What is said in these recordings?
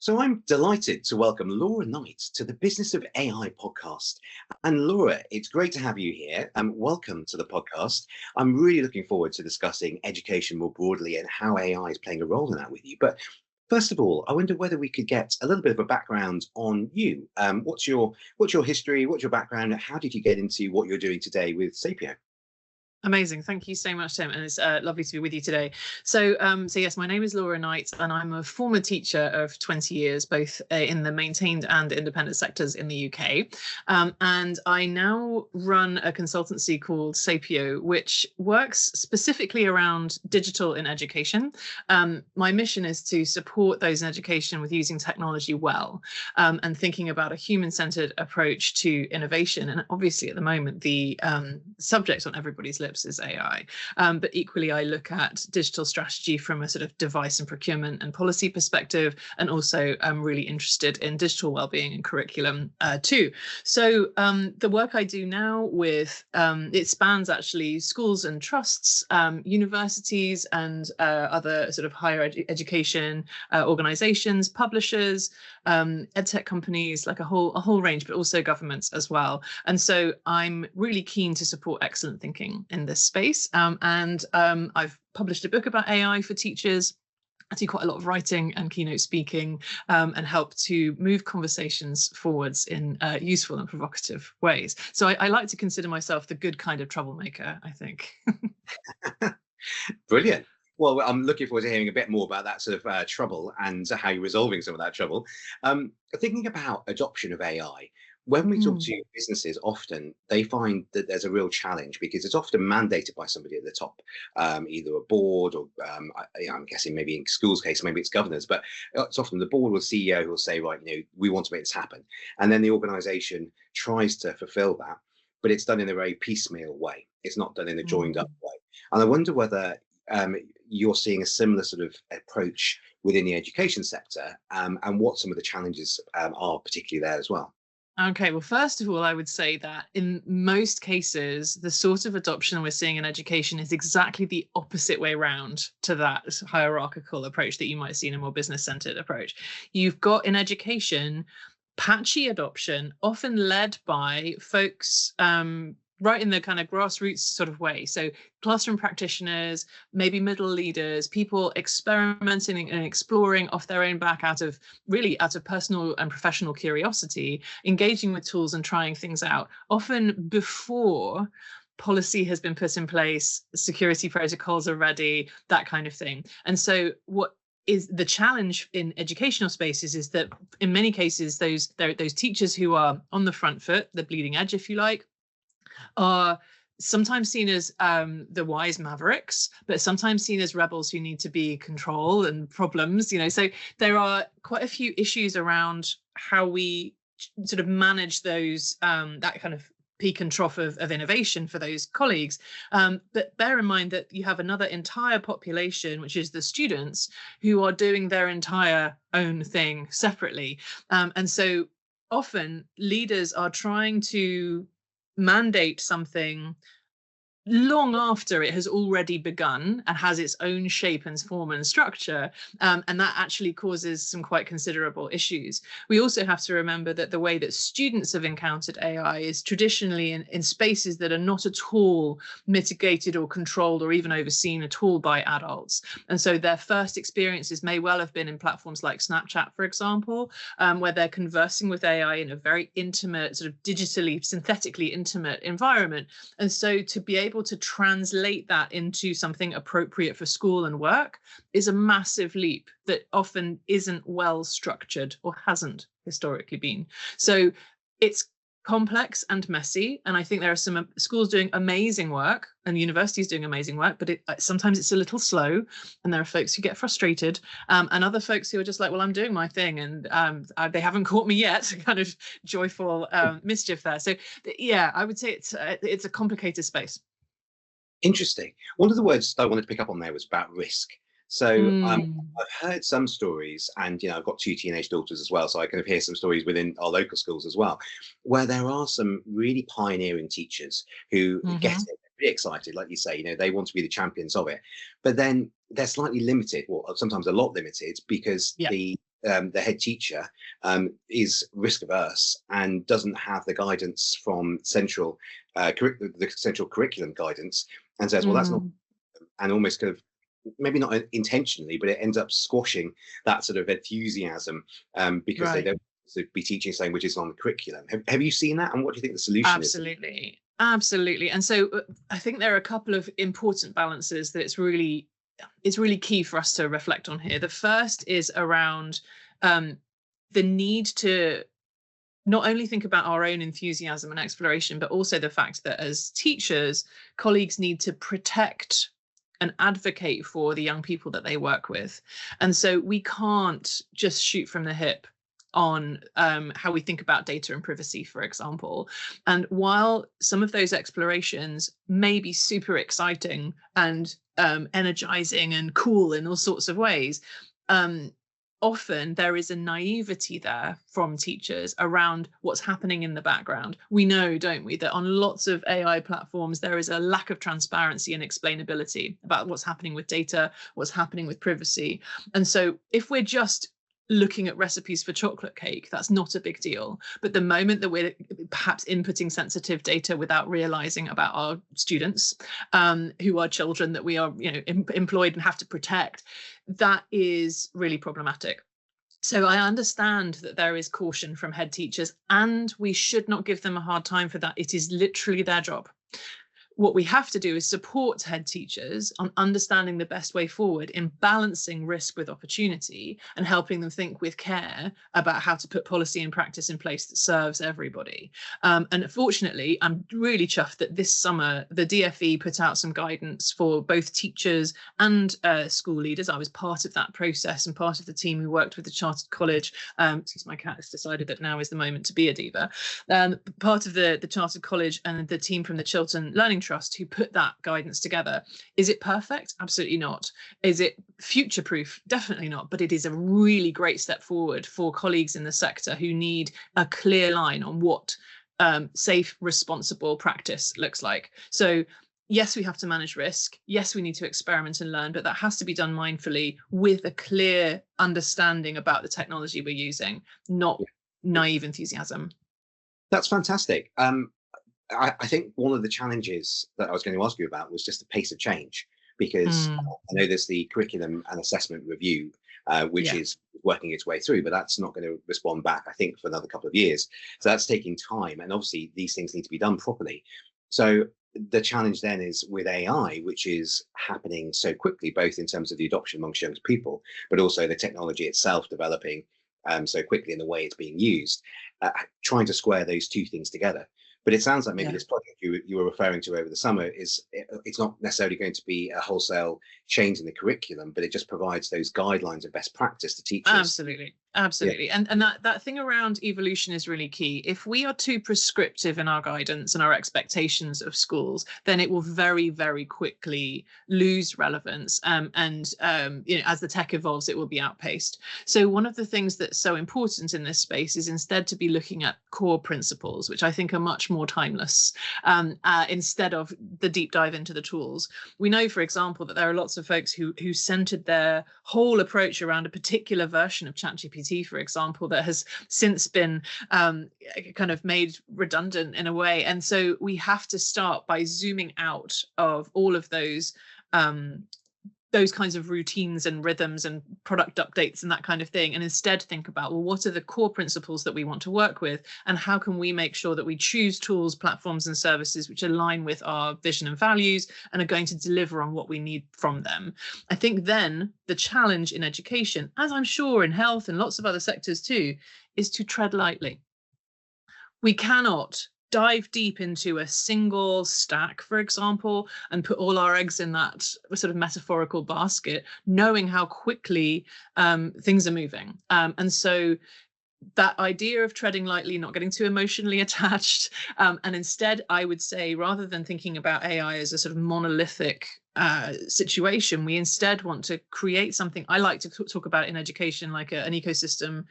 So I'm delighted to welcome Laura Knight to the Business of AI podcast. And Laura, it's great to have you here. Welcome to the podcast. I'm really looking forward to discussing education more broadly and how AI is playing a role in that with you. But first of all, I wonder whether we could get a little bit of a background on you. What's your history? What's your background? How did you get into what you're doing today with Sapio? Amazing. Thank you so much, Tim. And it's lovely to be with you today. So yes, my name is Laura Knight, and I'm a former teacher of 20 years, both in the maintained and independent sectors in the UK. And I now run a consultancy called Sapio, which works specifically around digital in education. My mission is to support those in education with using technology well, and thinking about a human-centered approach to innovation. And obviously, at the moment, the subject on everybody's lips is AI. But equally, I look at digital strategy from a sort of device and procurement and policy perspective, and also I'm really interested in digital wellbeing and curriculum too. So the work I do now with, it spans actually schools and trusts, universities and other sort of higher education organizations, publishers, edtech companies, like a whole range, but also governments as well. And so I'm really keen to support excellent thinking in this space. I've published a book about AI for teachers. I do quite a lot of writing and keynote speaking, and help to move conversations forwards in useful and provocative ways. So I like to consider myself the good kind of troublemaker, I think. Brilliant. Well, I'm looking forward to hearing a bit more about that sort of trouble and how you're resolving some of that trouble. Thinking about adoption of AI, when we talk to businesses, often they find that there's a real challenge because it's often mandated by somebody at the top, either a board or I'm guessing maybe in schools' case, maybe it's governors, but it's often the board or CEO who will say, right, we want to make this happen. And then the organization tries to fulfill that, but it's done in a very piecemeal way. It's not done in a joined up way. And I wonder whether you're seeing a similar sort of approach within the education sector, and what some of the challenges are particularly there as well. Okay, well, first of all, I would say that in most cases, the sort of adoption we're seeing in education is exactly the opposite way round to that hierarchical approach that you might see in a more business-centered approach. You've got in education patchy adoption, often led by folks right in the kind of grassroots sort of way. So classroom practitioners, maybe middle leaders, people experimenting and exploring off their own back out of personal and professional curiosity, engaging with tools and trying things out, often before policy has been put in place, security protocols are ready, that kind of thing. And so what is the challenge in educational spaces is that in many cases, those teachers who are on the front foot, the bleeding edge, if you like, are sometimes seen as the wise mavericks, but sometimes seen as rebels who need to be control and problems, So there are quite a few issues around how we sort of manage those, that kind of peak and trough of innovation for those colleagues. But bear in mind that you have another entire population, which is the students, who are doing their entire own thing separately. And so often leaders are trying to mandate something long after it has already begun and has its own shape and form and structure, and that actually causes some quite considerable issues. We also have to remember that the way that students have encountered AI is traditionally in spaces that are not at all mitigated or controlled or even overseen at all by adults. And so their first experiences may well have been in platforms like Snapchat, for example, where they're conversing with AI in a very intimate, sort of digitally, synthetically intimate environment. And so to be able to translate that into something appropriate for school and work is a massive leap that often isn't well structured or hasn't historically been. So it's complex and messy. And I think there are some schools doing amazing work and universities doing amazing work, but sometimes it's a little slow. And there are folks who get frustrated, and other folks who are just like, well, I'm doing my thing and they haven't caught me yet, kind of joyful mischief there. So yeah, I would say it's a complicated space. Interesting. One of the words I wanted to pick up on there was about risk. So I've heard some stories, and I've got two teenage daughters as well, so I kind of hear some stories within our local schools as well, where there are some really pioneering teachers who get it, really excited, like you say, they want to be the champions of it, but then they're slightly limited, or sometimes a lot limited, because the the head teacher is risk averse and doesn't have the guidance from the central curriculum guidance, and says, well, that's not, and almost kind of maybe not intentionally, but it ends up squashing that sort of enthusiasm because they don't be teaching something which is on the curriculum. Have you seen that, and what do you think the solution is? Absolutely. And so I think there are a couple of important balances that it's really key for us to reflect on here. The first is around the need to not only think about our own enthusiasm and exploration, but also the fact that as teachers, colleagues need to protect and advocate for the young people that they work with. And so we can't just shoot from the hip on how we think about data and privacy, for example. And while some of those explorations may be super exciting and energizing and cool in all sorts of ways, often there is a naivety there from teachers around what's happening in the background. We know, don't we, that on lots of AI platforms, there is a lack of transparency and explainability about what's happening with data, what's happening with privacy. And so if we're just looking at recipes for chocolate cake, that's not a big deal. But the moment that we're perhaps inputting sensitive data without realizing about our students, who are children that we are, employed and have to protect, that is really problematic. So I understand that there is caution from head teachers, and we should not give them a hard time for that. It is literally their job. What we have to do is support head teachers on understanding the best way forward in balancing risk with opportunity and helping them think with care about how to put policy and practice in place that serves everybody. And fortunately, I'm really chuffed that this summer, the DfE put out some guidance for both teachers and school leaders. I was part of that process and part of the team who worked with the Chartered College, since my cat has decided that now is the moment to be a diva. Part of the Chartered College and the team from the Chiltern Learning Trust who put that guidance together. Is it perfect? Absolutely not. Is it future-proof? Definitely not. But it is a really great step forward for colleagues in the sector who need a clear line on what safe, responsible practice looks like. So yes, we have to manage risk. Yes, we need to experiment and learn, but that has to be done mindfully with a clear understanding about the technology we're using, not naive enthusiasm. That's fantastic. I think one of the challenges that I was going to ask you about was just the pace of change, because I know there's the curriculum and assessment review, which is working its way through, but that's not going to respond back, I think, for another couple of years. So that's taking time. And obviously, these things need to be done properly. So the challenge then is with AI, which is happening so quickly, both in terms of the adoption amongst young people, but also the technology itself developing so quickly in the way it's being used, trying to square those two things together. But it sounds like maybe this project you were referring to over the summer it's not necessarily going to be a wholesale change in the curriculum, but it just provides those guidelines of best practice to teachers. Absolutely. And that thing around evolution is really key. If we are too prescriptive in our guidance and our expectations of schools, then it will very, very quickly lose relevance. As the tech evolves, it will be outpaced. So one of the things that's so important in this space is instead to be looking at core principles, which I think are much more timeless, instead of the deep dive into the tools. We know, for example, that there are lots of folks who centered their whole approach around a particular version of ChatGPT, for example, that has since been kind of made redundant in a way. And so we have to start by zooming out of all of those kinds of routines and rhythms and product updates and that kind of thing, and instead think about, well, what are the core principles that we want to work with, and how can we make sure that we choose tools, platforms and services which align with our vision and values and are going to deliver on what we need from them. I think then the challenge in education, as I'm sure in health and lots of other sectors too, is to tread lightly. We cannot dive deep into a single stack, for example, and put all our eggs in that sort of metaphorical basket, knowing how quickly things are moving. And so that idea of treading lightly, not getting too emotionally attached, and instead, I would say, rather than thinking about AI as a sort of monolithic situation, we instead want to create something I like to talk about in education, like an ecosystem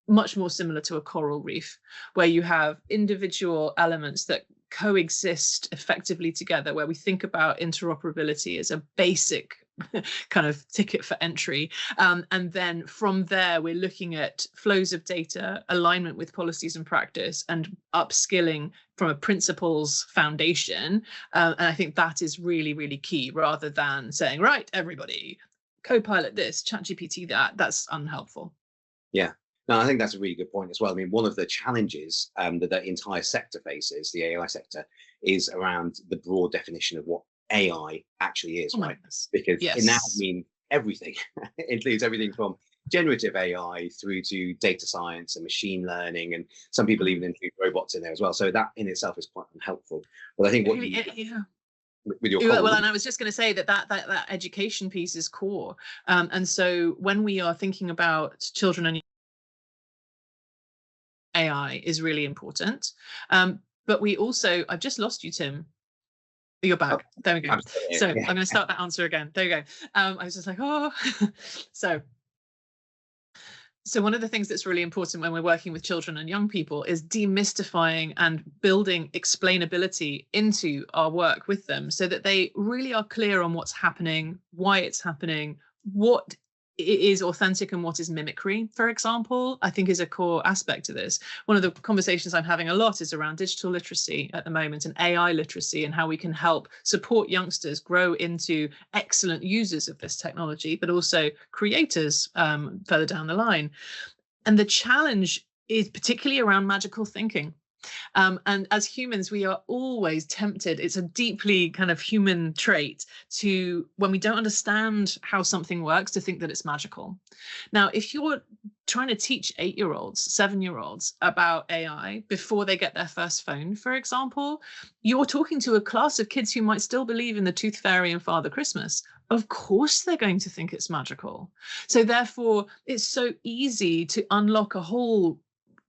much more similar to a coral reef, where you have individual elements that coexist effectively together, where we think about interoperability as a basic kind of ticket for entry. And then from there, we're looking at flows of data, alignment with policies and practice, and upskilling from a principles foundation. And I think that is really, really key, rather than saying, right, everybody, Copilot this, ChatGPT that. That's unhelpful. Yeah. No, I think that's a really good point as well. I mean, one of the challenges that the entire sector faces, the AI sector, is around the broad definition of what AI actually is, right? Because it now means everything. It includes everything from generative AI through to data science and machine learning, and some people even include robots in there as well. So that in itself is quite unhelpful. But I think what with your well, and I was just going to say that education piece is core. And so when we are thinking about children and AI is really important. But we also, I've just lost you, Tim. You're back. There we go. So I'm going to start that answer again. There you go. I was just like, oh. So one of the things that's really important when we're working with children and young people is demystifying and building explainability into our work with them, so that they really are clear on what's happening, why it's happening, what is authentic and what is mimicry, for example, I think is a core aspect to this. One of the conversations I'm having a lot is around digital literacy at the moment, and AI literacy, and how we can help support youngsters grow into excellent users of this technology, but also creators further down the line. And the challenge is particularly around magical thinking. And as humans, we are always tempted. It's a deeply kind of human trait to, when we don't understand how something works, to think that it's magical. Now, if you're trying to teach 8-year-olds, 7-year-olds about AI before they get their first phone, for example, you're talking to a class of kids who might still believe in the Tooth Fairy and Father Christmas. Of course, they're going to think it's magical. So therefore, it's so easy to unlock a whole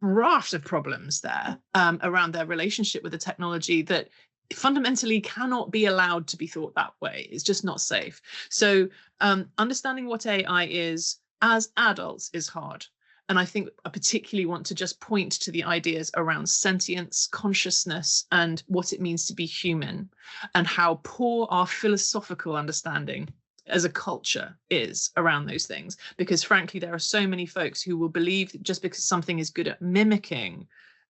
raft of problems there around their relationship with the technology that fundamentally cannot be allowed to be thought that way. It's just not safe. So understanding what AI is as adults is hard. And I think I particularly want to just point to the ideas around sentience, consciousness, and what it means to be human, and how poor our philosophical understanding as a culture is around those things. Because frankly, there are so many folks who will believe that just because something is good at mimicking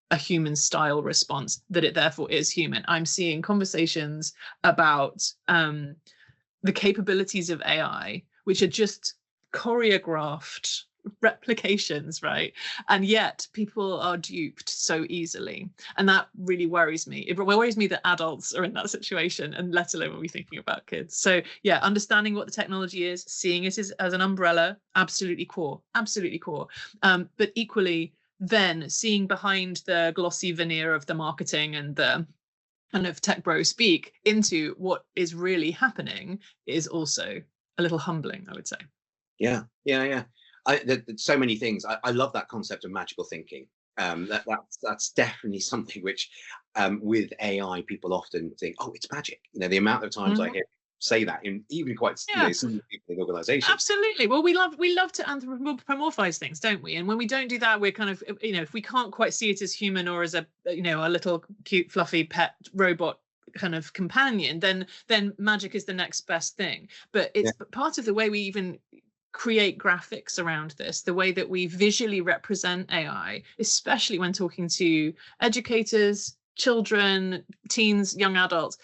a human style response, that it therefore is human. I'm seeing conversations about the capabilities of AI, which are just choreographed replications, right? And yet people are duped so easily. And that really worries me. It worries me that adults are in that situation, and let alone when we're thinking about kids. So yeah, understanding what the technology is, seeing it as an umbrella, absolutely core, absolutely core. But equally then seeing behind the glossy veneer of the marketing and the kind of tech bro speak into what is really happening is also a little humbling, I would say. Yeah. There's so many things. I love that concept of magical thinking. That's definitely something which, with AI, people often think, "Oh, it's magic." You know, the amount of times I hear say that in even quite senior people in organizations. Absolutely. Well, we love to anthropomorphize things, don't we? And when we don't do that, we're kind of, if we can't quite see it as human or as a little cute fluffy pet robot kind of companion, then magic is the next best thing. But it's part of the way we even create graphics around this, the way that we visually represent AI, especially when talking to educators, children, teens, young adults.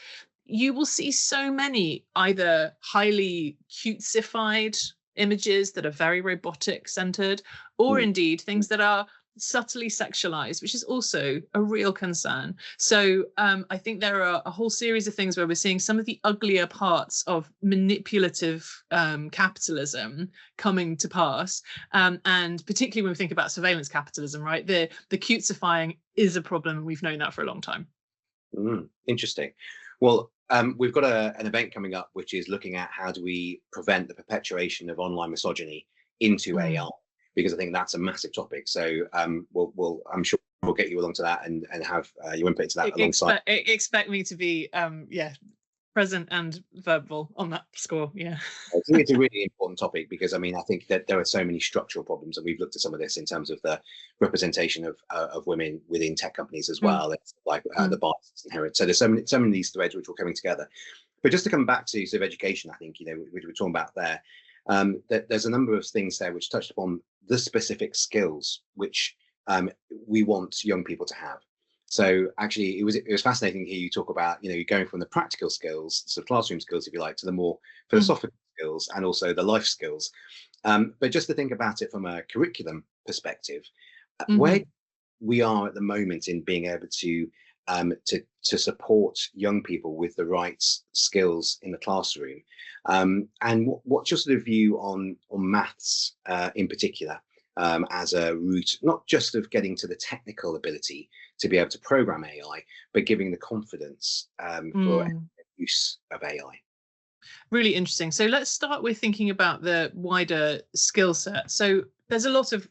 You will see so many either highly cutesified images that are very robotic centered, or indeed things that are subtly sexualized, which is also a real concern. So I think there are a whole series of things where we're seeing some of the uglier parts of manipulative capitalism coming to pass. And particularly when we think about surveillance capitalism, right? The cutesifying is a problem, and we've known that for a long time. Interesting. Well, we've got an event coming up, which is looking at how do we prevent the perpetuation of online misogyny into AI, because I think that's a massive topic. So we'll I'm sure we'll get you along to that and have your input into that alongside. Expect me to be present and verbal on that score. Yeah, I think it's a really important topic, because I mean, I think that there are so many structural problems, and we've looked at some of this in terms of the representation of women within tech companies as well. It's like the bias inherent. So there's so many of these threads which are coming together. But just to come back to sort of education, I think, we were talking about there, there's a number of things there which touched upon the specific skills which we want young people to have. So actually, it was fascinating to hear you talk about, you're going from the practical skills, so classroom skills, if you like, to the more philosophical skills and also the life skills. But just to think about it from a curriculum perspective, where we are at the moment in being able to support young people with the right skills in the classroom, and what's your sort of view on maths in particular, as a route, not just of getting to the technical ability to be able to program AI, but giving the confidence for use of AI? Really interesting. So let's start with thinking about the wider skill set. So there's a lot of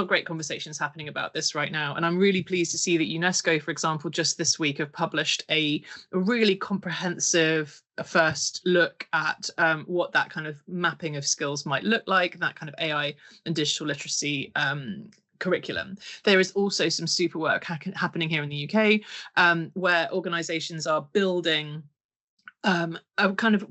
great conversations happening about this right now. And I'm really pleased to see that UNESCO, for example, just this week have published a really comprehensive first look at what that kind of mapping of skills might look like, that kind of AI and digital literacy curriculum. There is also some super work happening here in the UK, where organizations are building a kind of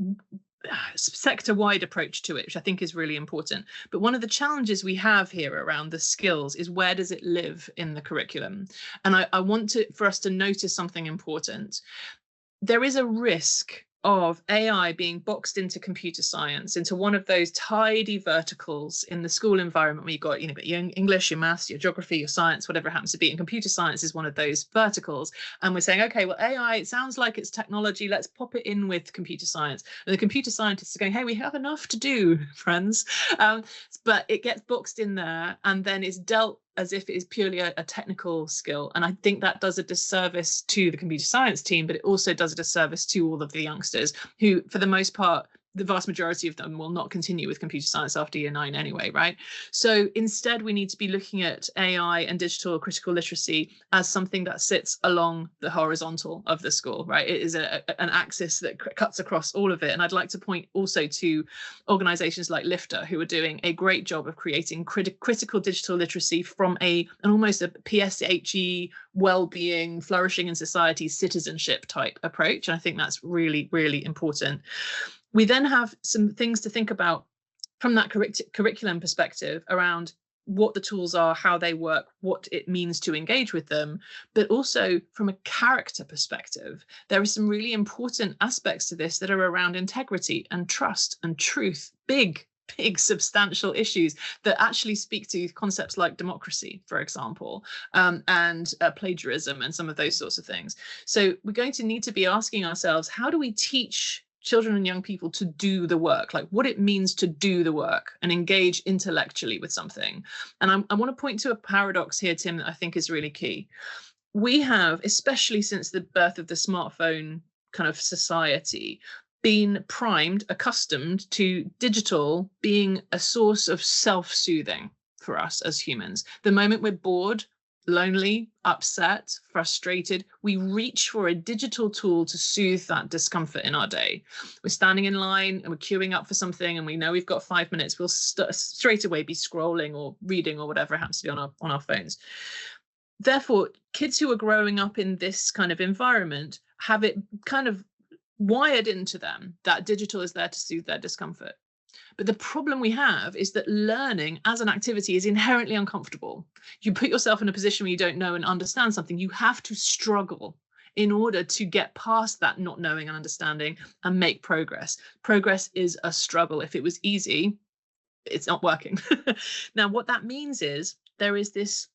sector-wide approach to it, which I think is really important. But one of the challenges we have here around the skills is, where does it live in the curriculum? And I want for us to notice something important. There is a risk of AI being boxed into computer science, into one of those tidy verticals in the school environment where you've got, your English, your maths, your geography, your science, whatever it happens to be. And computer science is one of those verticals. And we're saying, okay, well, AI, it sounds like it's technology. Let's pop it in with computer science. And the computer scientists are going, hey, we have enough to do, friends. But it gets boxed in there, and then it's dealt as if it is purely a technical skill. And I think that does a disservice to the computer science team, but it also does a disservice to all of the youngsters who, for the most part, the vast majority of them will not continue with computer science after year 9 anyway, right? So instead, we need to be looking at AI and digital critical literacy as something that sits along the horizontal of the school, right? It is an axis that cuts across all of it. And I'd like to point also to organizations like Lifter, who are doing a great job of creating critical digital literacy from almost a PSHE, well-being, flourishing in society, citizenship type approach. And I think that's really, really important. We then have some things to think about from that curriculum perspective around what the tools are, how they work, what it means to engage with them, but also from a character perspective. There are some really important aspects to this that are around integrity and trust and truth, big, substantial issues that actually speak to concepts like democracy, for example, and plagiarism and some of those sorts of things. So we're going to need to be asking ourselves, how do we teach children and young people to do the work, like what it means to do the work and engage intellectually with something? And I want to point to a paradox here, Tim, that I think is really key. We have, especially since the birth of the smartphone kind of society, been primed, accustomed to digital being a source of self-soothing for us as humans. The moment we're bored, lonely, upset, frustrated, we reach for a digital tool to soothe that discomfort in our day. We're standing in line and we're queuing up for something and we know we've got 5 minutes. We'll straight away be scrolling or reading or whatever it happens to be on our phones. Therefore, kids who are growing up in this kind of environment have it kind of wired into them that digital is there to soothe their discomfort. But the problem we have is that learning as an activity is inherently uncomfortable. You put yourself in a position where you don't know and understand something. You have to struggle in order to get past that not knowing and understanding and make progress. Progress is a struggle. If it was easy, it's not working. Now, what that means is there is this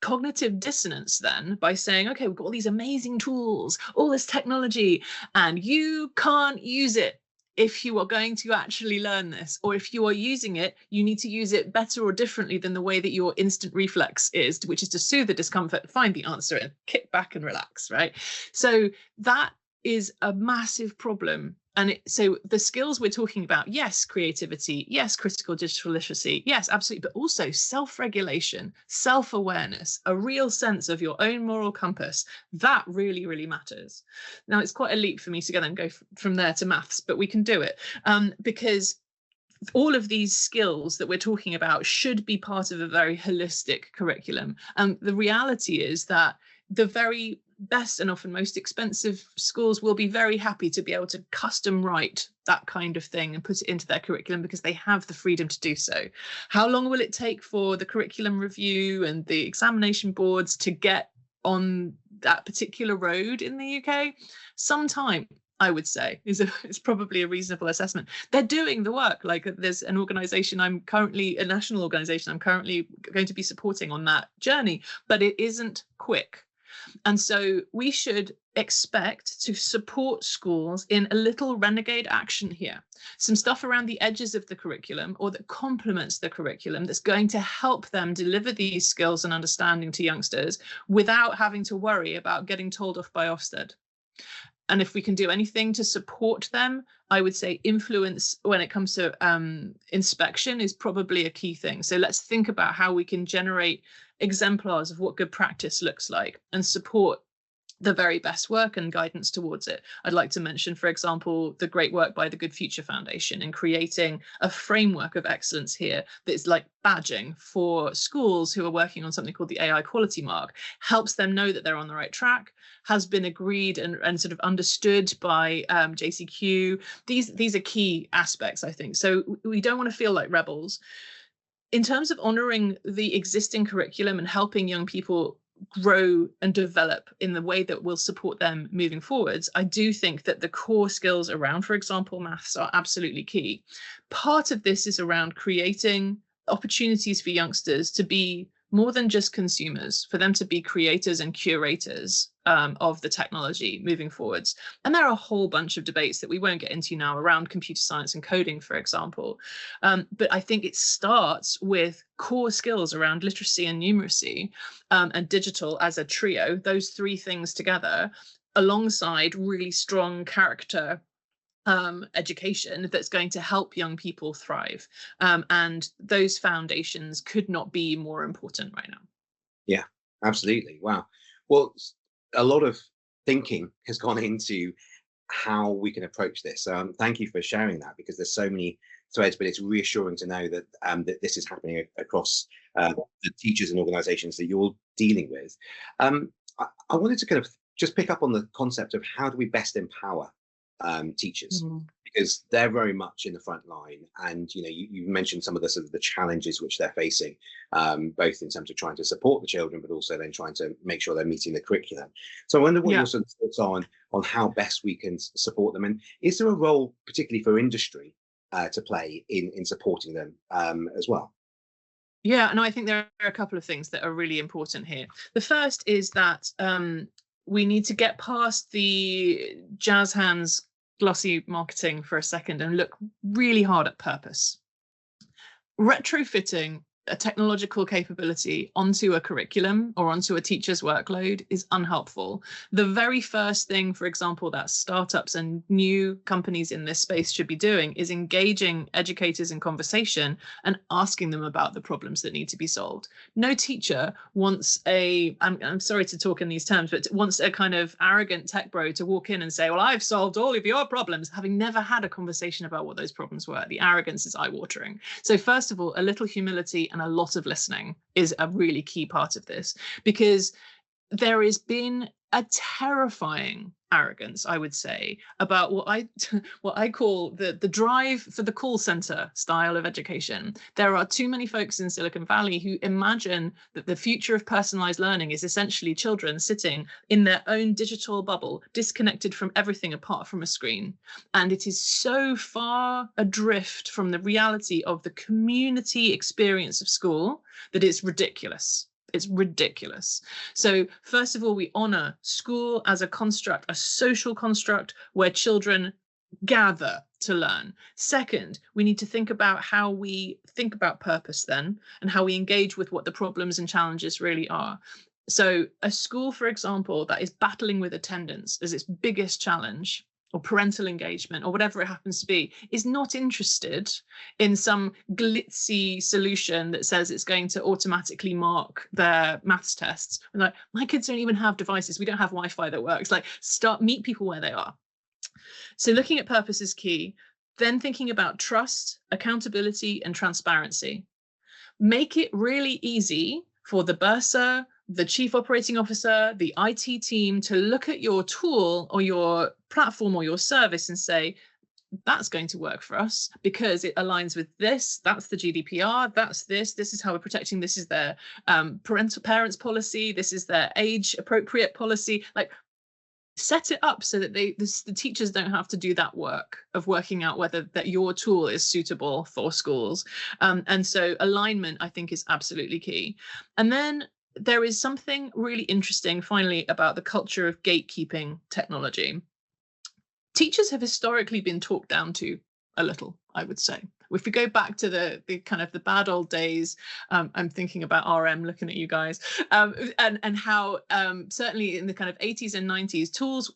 cognitive dissonance then by saying, okay, we've got all these amazing tools, all this technology, and you can't use it if you are going to actually learn this, or if you are using it, you need to use it better or differently than the way that your instant reflex is, which is to soothe the discomfort, find the answer and kick back and relax, right? So that is a massive problem. And so the skills we're talking about, yes, creativity, yes, critical digital literacy, yes, absolutely, but also self-regulation, self-awareness, a real sense of your own moral compass, that really, really matters. Now, it's quite a leap for me to go from there to maths, but we can do it because all of these skills that we're talking about should be part of a very holistic curriculum. And the reality is that the very best and often most expensive schools will be very happy to be able to custom write that kind of thing and put it into their curriculum because they have the freedom to do so. How long will it take for the curriculum review and the examination boards to get on that particular road in the UK? Some time, I would say, is probably a reasonable assessment. They're doing the work. Like, there's an organization a national organization I'm currently going to be supporting on that journey, but it isn't quick. And so we should expect to support schools in a little renegade action here. Some stuff around the edges of the curriculum or that complements the curriculum that's going to help them deliver these skills and understanding to youngsters without having to worry about getting told off by Ofsted. And if we can do anything to support them, I would say influence when it comes to inspection is probably a key thing. So let's think about how we can generate exemplars of what good practice looks like and support the very best work and guidance towards it. I'd like to mention, for example, the great work by the Good Future Foundation in creating a framework of excellence here that's like badging for schools who are working on something called the AI quality mark, helps them know that they're on the right track, has been agreed and sort of understood by JCQ. These are key aspects, I think. So we don't want to feel like rebels. In terms of honouring the existing curriculum and helping young people grow and develop in the way that will support them moving forwards, I do think that the core skills around, for example, maths are absolutely key. Part of this is around creating opportunities for youngsters to be more than just consumers, for them to be creators and curators of the technology moving forwards. And there are a whole bunch of debates that we won't get into now around computer science and coding, for example. But I think it starts with core skills around literacy and numeracy and digital as a trio, those three things together, alongside really strong character education that's going to help young people thrive. And those foundations could not be more important right now. Yeah, absolutely. Wow. Well, a lot of thinking has gone into how we can approach this. Thank you for sharing that, because there's so many threads, but it's reassuring to know that that this is happening across the teachers and organizations that you're dealing with. I wanted to kind of just pick up on the concept of how do we best empower teachers, because they're very much in the front line, and you mentioned some of the sort of the challenges which they're facing, both in terms of trying to support the children, but also then trying to make sure they're meeting the curriculum. So I wonder what your sort of thoughts are on how best we can support them, and is there a role particularly for industry to play in supporting them as well? Yeah, and I think there are a couple of things that are really important here. The first is that we need to get past the jazz hands glossy marketing for a second and look really hard at purpose. Retrofitting a technological capability onto a curriculum or onto a teacher's workload is unhelpful. The very first thing, for example, that startups and new companies in this space should be doing is engaging educators in conversation and asking them about the problems that need to be solved. No teacher wants I'm sorry to talk in these terms, but wants a kind of arrogant tech bro to walk in and say, well, I've solved all of your problems, having never had a conversation about what those problems were. The arrogance is eye-watering. So first of all, a little humility and a lot of listening is a really key part of this, because there has been a terrifying arrogance, I would say, about what I call the drive for the call center style of education. There are too many folks in Silicon Valley who imagine that the future of personalized learning is essentially children sitting in their own digital bubble, disconnected from everything apart from a screen. And it is so far adrift from the reality of the community experience of school that it's ridiculous. It's ridiculous. So first of all, we honor school as a construct, a social construct where children gather to learn. Second, we need to think about how we think about purpose then, and how we engage with what the problems and challenges really are. So a school, for example, that is battling with attendance as its biggest challenge, or parental engagement, or whatever it happens to be, is not interested in some glitzy solution that says it's going to automatically mark their maths tests. And like, my kids don't even have devices. We don't have Wi-Fi that works. Like, meet people where they are. So looking at purpose is key. Then thinking about trust, accountability, and transparency. Make it really easy for the bursar the chief operating officer, the IT team to look at your tool or your platform or your service and say, that's going to work for us because it aligns with this. That's the GDPR. That's this. This is how we're protecting. This is their parents policy. This is their age appropriate policy. Like, set it up so that the teachers don't have to do that work of working out whether that your tool is suitable for schools. And so alignment, I think, is absolutely key. And then there is something really interesting, finally, about the culture of gatekeeping technology. Teachers have historically been talked down to a little, I would say. If we go back to the kind of the bad old days, I'm thinking about RM, looking at you guys, and how certainly in the kind of 80s and 90s, tools,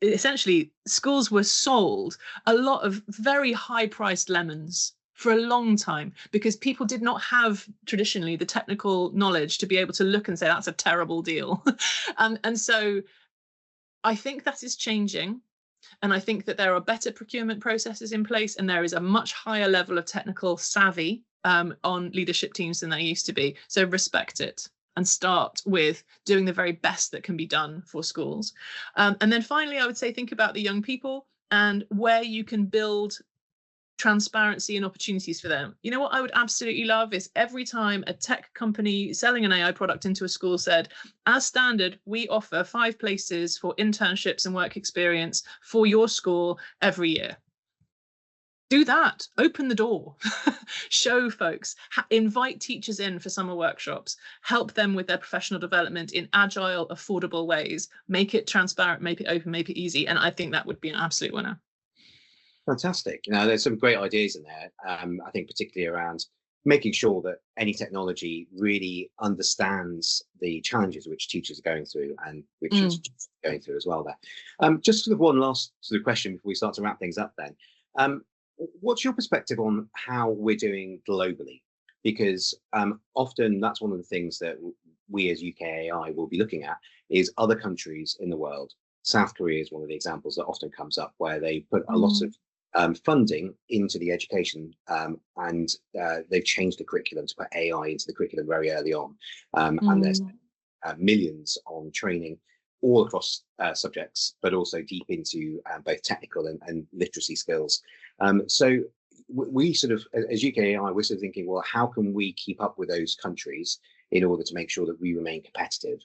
essentially schools were sold a lot of very high-priced lemons for a long time because people did not have traditionally the technical knowledge to be able to look and say that's a terrible deal. And so I think that is changing. And I think that there are better procurement processes in place, and there is a much higher level of technical savvy on leadership teams than there used to be. So respect it and start with doing the very best that can be done for schools. And then finally, I would say think about the young people and where you can build transparency and opportunities for them. You know what I would absolutely love is every time a tech company selling an AI product into a school said, as standard, we offer 5 places for internships and work experience for your school every year. Do that. Open the door. Show folks. Invite teachers in for summer workshops. Help them with their professional development in agile, affordable ways. Make it transparent, make it open, make it easy. And I think that would be an absolute winner. Fantastic. There's some great ideas in there. I think particularly around making sure that any technology really understands the challenges which teachers are going through and which is going through as well there. Just sort of one last sort of question before we start to wrap things up then. What's your perspective on how we're doing globally? Because often that's one of the things that we as UK AI will be looking at is other countries in the world. South Korea is one of the examples that often comes up where they put a lot of funding into the education and they've changed the curriculum to put AI into the curriculum very early on. And there's millions on training all across subjects, but also deep into both technical and literacy skills. So we sort of, as UK AI, we're sort of thinking, well, how can we keep up with those countries in order to make sure that we remain competitive?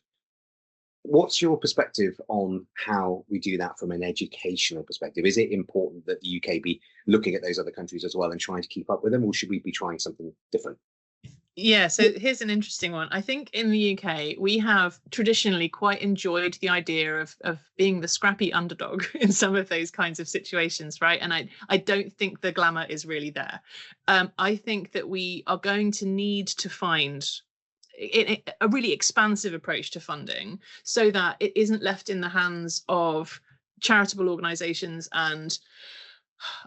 What's your perspective on how we do that from an educational perspective? Is it important that the UK be looking at those other countries as well and trying to keep up with them, or should we be trying something different? Yeah, so here's an interesting one. I think in the UK, we have traditionally quite enjoyed the idea of being the scrappy underdog in some of those kinds of situations, right? And I don't think the glamour is really there. I think that we are going to need to find a really expansive approach to funding so that it isn't left in the hands of charitable organizations and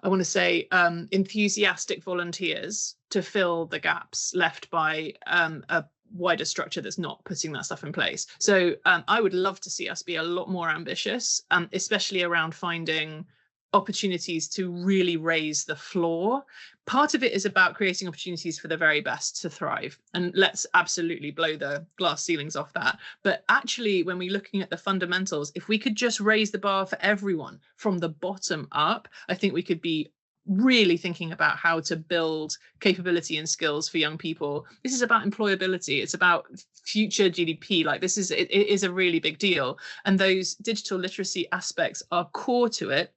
I want to say enthusiastic volunteers to fill the gaps left by a wider structure that's not putting that stuff in place. So I would love to see us be a lot more ambitious, especially around finding opportunities to really raise the floor. Part of it is about creating opportunities for the very best to thrive. And let's absolutely blow the glass ceilings off that. But actually, when we're looking at the fundamentals, if we could just raise the bar for everyone from the bottom up, I think we could be really thinking about how to build capability and skills for young people. This is about employability. It's about future GDP. Like it is a really big deal. And those digital literacy aspects are core to it.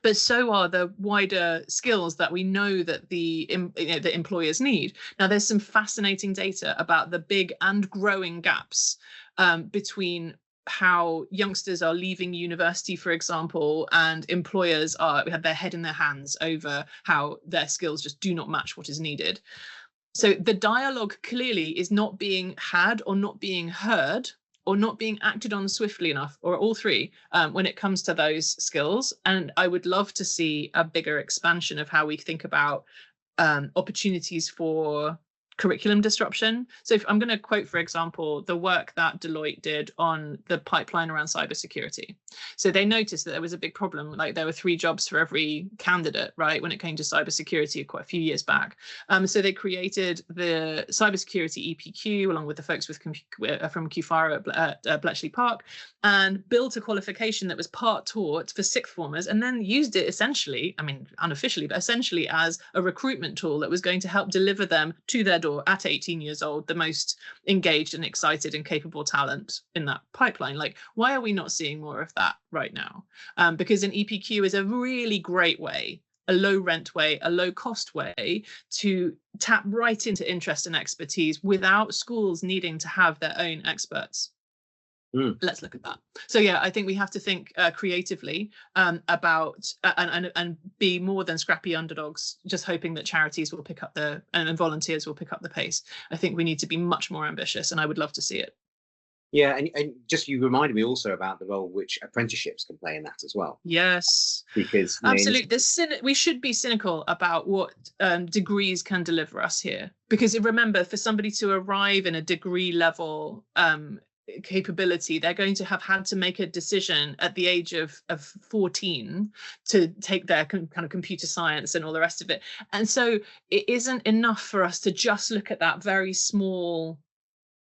But so are the wider skills that we know that the employers need. Now, there's some fascinating data about the big and growing gaps between how youngsters are leaving university, for example, and employers have their head in their hands over how their skills just do not match what is needed. So the dialogue clearly is not being had or not being heard or not being acted on swiftly enough, or all three, when it comes to those skills. And I would love to see a bigger expansion of how we think about opportunities for curriculum disruption. So if I'm going to quote, for example, the work that Deloitte did on the pipeline around cybersecurity. So they noticed that there was a big problem, like there were 3 jobs for every candidate, right, when it came to cybersecurity quite a few years back. So they created the cybersecurity EPQ along with the folks from QFARA at Bletchley Park, and built a qualification that was part taught for sixth formers, and then used it essentially, I mean, unofficially, but essentially as a recruitment tool that was going to help deliver them to their door at 18 years old, the most engaged and excited and capable talent in that pipeline. Like, why are we not seeing more of that right now? Because an EPQ is a really great way, a low rent way, a low cost way to tap right into interest and expertise without schools needing to have their own experts. Let's look at that. So yeah, I think we have to think creatively about and be more than scrappy underdogs, just hoping that charities will pick up and volunteers will pick up the pace. I think we need to be much more ambitious, and I would love to see it. Yeah, and just you reminded me also about the role which apprenticeships can play in that as well. Yes, because absolutely. We should be cynical about what degrees can deliver us here, because remember, for somebody to arrive in a degree level capability, they're going to have had to make a decision at the age of 14 to take their kind of computer science and all the rest of it. And so it isn't enough for us to just look at that very small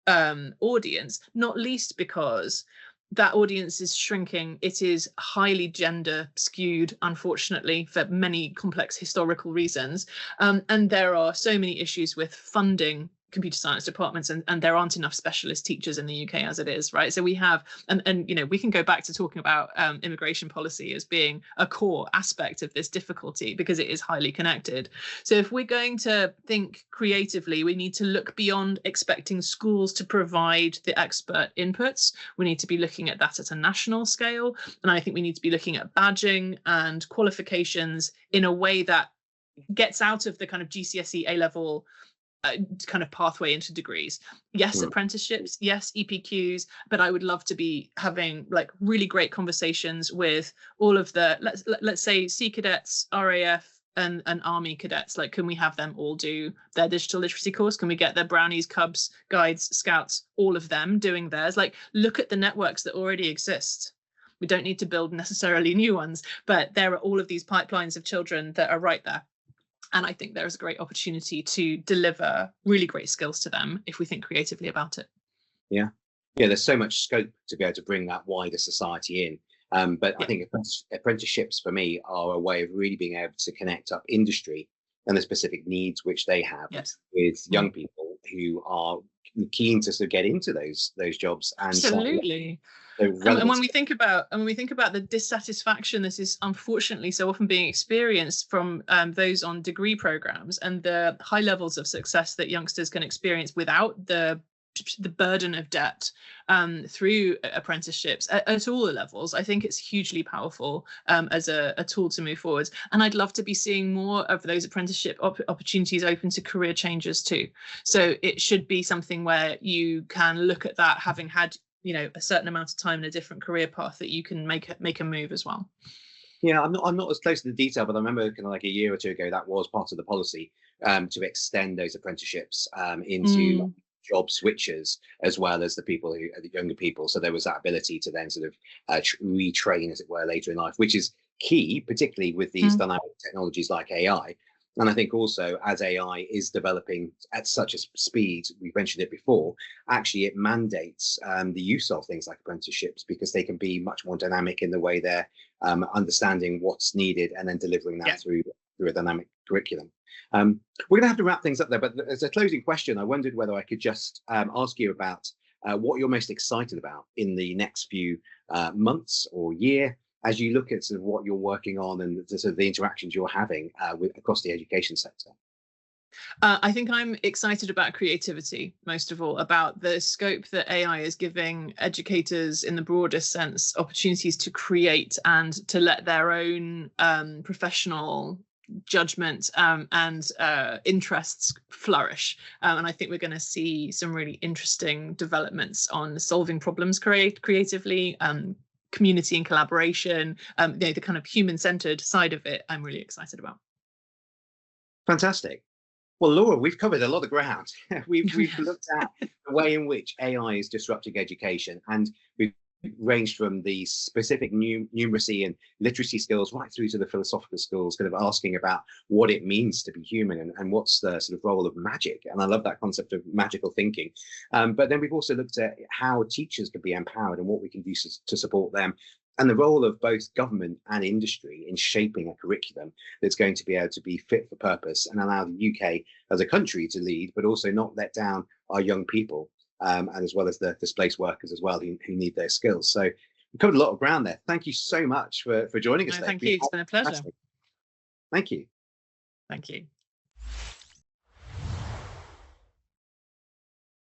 audience, not least because that audience is shrinking. It is highly gender skewed, unfortunately, for many complex historical reasons. And there are so many issues with funding computer science departments, and there aren't enough specialist teachers in the UK as it is, right? So we have, and you know, we can go back to talking about immigration policy as being a core aspect of this difficulty because it is highly connected. So if we're going to think creatively, we need to look beyond expecting schools to provide the expert inputs. We need to be looking at that at a national scale, and I think we need to be looking at badging and qualifications in a way that gets out of the kind of GCSE A-level kind of pathway into degrees. Yes, apprenticeships, yes, EPQs, but I would love to be having like really great conversations with all of the, let's say Sea Cadets, RAF, and Army cadets. Like, can we have them all do their digital literacy course? Can we get their Brownies, Cubs, Guides, Scouts, all of them doing theirs? Like, look at the networks that already exist. We don't need to build necessarily new ones, but there are all of these pipelines of children that are right there. And I think there is a great opportunity to deliver really great skills to them if we think creatively about it. Yeah, there's so much scope to be able to bring that wider society in. But I think apprenticeships for me are a way of really being able to connect up industry and the specific needs which they have with young people who are keen to sort of get into those jobs. And absolutely. And when we think about the dissatisfaction that is unfortunately so often being experienced from those on degree programs, and the high levels of success that youngsters can experience without the burden of debt through apprenticeships at all the levels, I think it's hugely powerful as a tool to move forwards. And I'd love to be seeing more of those apprenticeship opportunities open to career changers too. So it should be something where you can look at that, having had, you know, a certain amount of time in a different career path, that you can make a move as well. Yeah, I'm not as close to the detail, but I remember kind of like a year or two ago that was part of the policy to extend those apprenticeships into job switchers as well as the younger people. So there was that ability to then sort of retrain, as it were, later in life, which is key, particularly with these dynamic technologies like AI. And I think also as AI is developing at such a speed, we've mentioned it before, actually it mandates the use of things like apprenticeships, because they can be much more dynamic in the way they're understanding what's needed and then delivering that through a dynamic curriculum. We're going to have to wrap things up there, but as a closing question, I wondered whether I could just ask you about what you're most excited about in the next few months or year, as you look at sort of what you're working on and sort of the interactions you're having across the education sector. I think I'm excited about creativity, most of all, about the scope that AI is giving educators in the broadest sense opportunities to create and to let their own professional judgment and interests flourish. And I think we're going to see some really interesting developments on solving problems creatively, community and collaboration, the kind of human-centered side of it. I'm really excited about. Fantastic. Well, Laura, we've covered a lot of ground. We've looked at the way in which AI is disrupting education, and we've ranged from the specific numeracy and literacy skills right through to the philosophical skills, kind of asking about what it means to be human, and what's the sort of role of magic. And I love that concept of magical thinking. But then we've also looked at how teachers can be empowered and what we can do to support them, and the role of both government and industry in shaping a curriculum that's going to be able to be fit for purpose and allow the UK as a country to lead, but also not let down our young people, and as well as the displaced workers as well who need their skills. So we covered a lot of ground there. Thank you so much for joining us. No, thank you. It's been a pleasure. Thank you. Thank you.